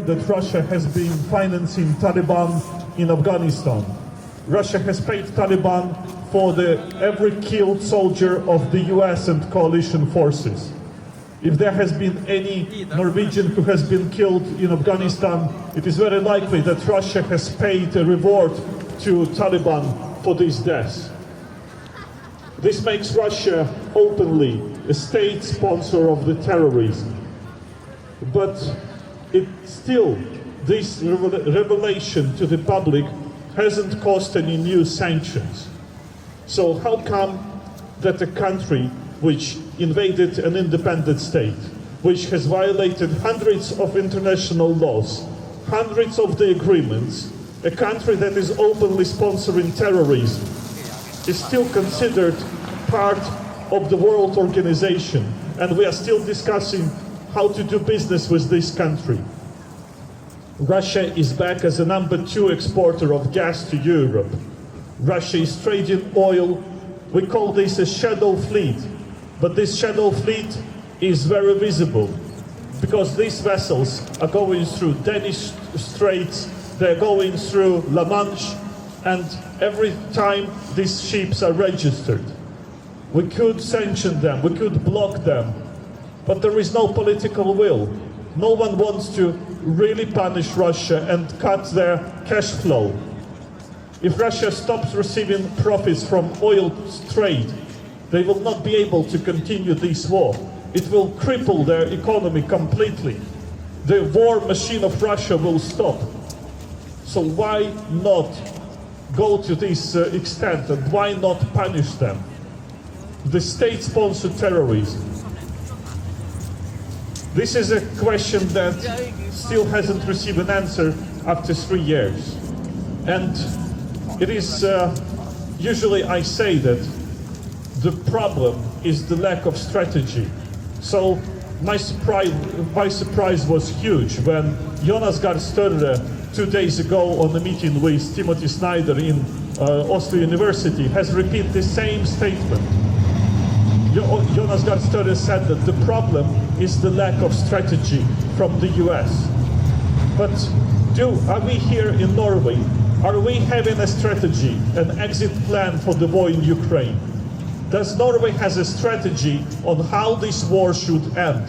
that Russia has been financing Taliban in Afghanistan. Russia has paid Taliban for every killed soldier of the US and coalition forces. If there has been any Norwegian who has been killed in Afghanistan, it is very likely that Russia has paid a reward to Taliban for these deaths. This makes Russia openly a state sponsor of the terrorism. But this revelation to the public hasn't caused any new sanctions. So how come that a country which invaded an independent state, which has violated hundreds of international laws, hundreds of the agreements, a country that is openly sponsoring terrorism, is still considered part of the world organization, and we are still discussing how to do business with this country. Russia is back as the #2 exporter of gas to Europe. Russia is trading oil. We call this a shadow fleet, but this shadow fleet is very visible because these vessels are going through Danish Straits, they're going through La Manche, and every time these ships are registered. We could sanction them, we could block them, but there is no political will. No one wants to really punish Russia and cut their cash flow. If Russia stops receiving profits from oil trade, they will not be able to continue this war. It will cripple their economy completely. The war machine of Russia will stop. So why not go to this extent, and why not punish them? The state-sponsored terrorism. This is a question that still hasn't received an answer after 3 years. And it is, usually I say that the problem is the lack of strategy. So my surprise was huge when Jonas Gahr Støre 2 days ago on a meeting with Timothy Snyder in Oslo University has repeated the same statement. Jonas Gahr Støre said that the problem is the lack of strategy from the US. But are we here in Norway, are we having a strategy, an exit plan for the war in Ukraine? Does Norway has a strategy on how this war should end?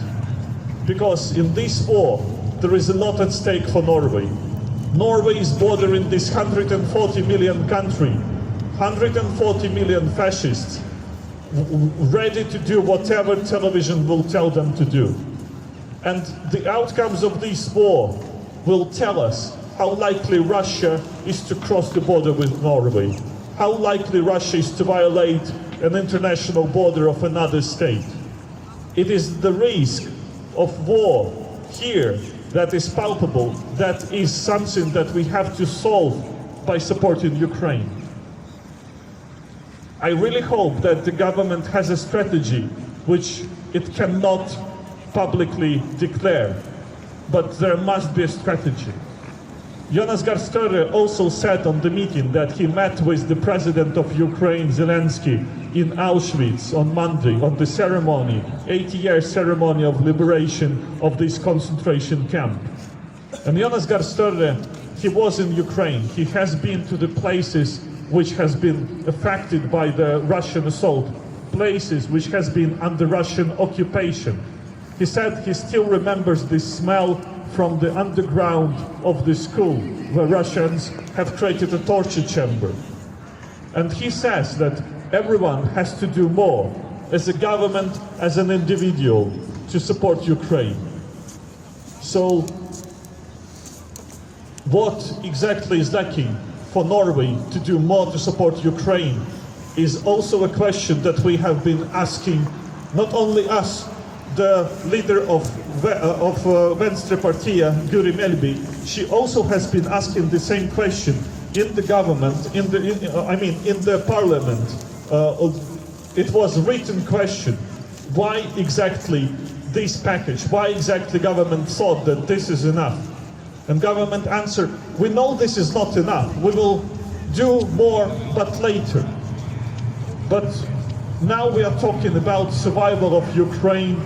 Because in this war, there is a lot at stake for Norway. Norway is bordering this 140 million country, 140 million fascists, ready to do whatever television will tell them to do. And the outcomes of this war will tell us how likely Russia is to cross the border with Norway, how likely Russia is to violate an international border of another state. It is the risk of war here that is palpable, that is something that we have to solve by supporting Ukraine. I really hope that the government has a strategy which it cannot publicly declare, but there must be a strategy. Jonas Gahr Støre also said on the meeting that he met with the president of Ukraine, Zelensky, in Auschwitz on Monday, on the ceremony, 80-year ceremony of liberation of this concentration camp. And Jonas Gahr Støre, he was in Ukraine. He has been to the places which has been affected by the Russian assault, places which has been under Russian occupation. He said he still remembers the smell from the underground of the school where Russians have created a torture chamber. And he says that everyone has to do more, as a government, as an individual, to support Ukraine. So what exactly is lacking for Norway to do more to support Ukraine is also a question that we have been asking, not only us. The leader of Venstrepartiet, Guri Melby, she also has been asking the same question in the government, in the parliament. It was a written question. Why exactly this package? Why exactly government thought that this is enough? And government answered, we know this is not enough. We will do more, but later. But now we are talking about survival of Ukraine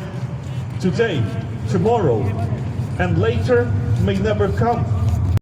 today, tomorrow, and later may never come.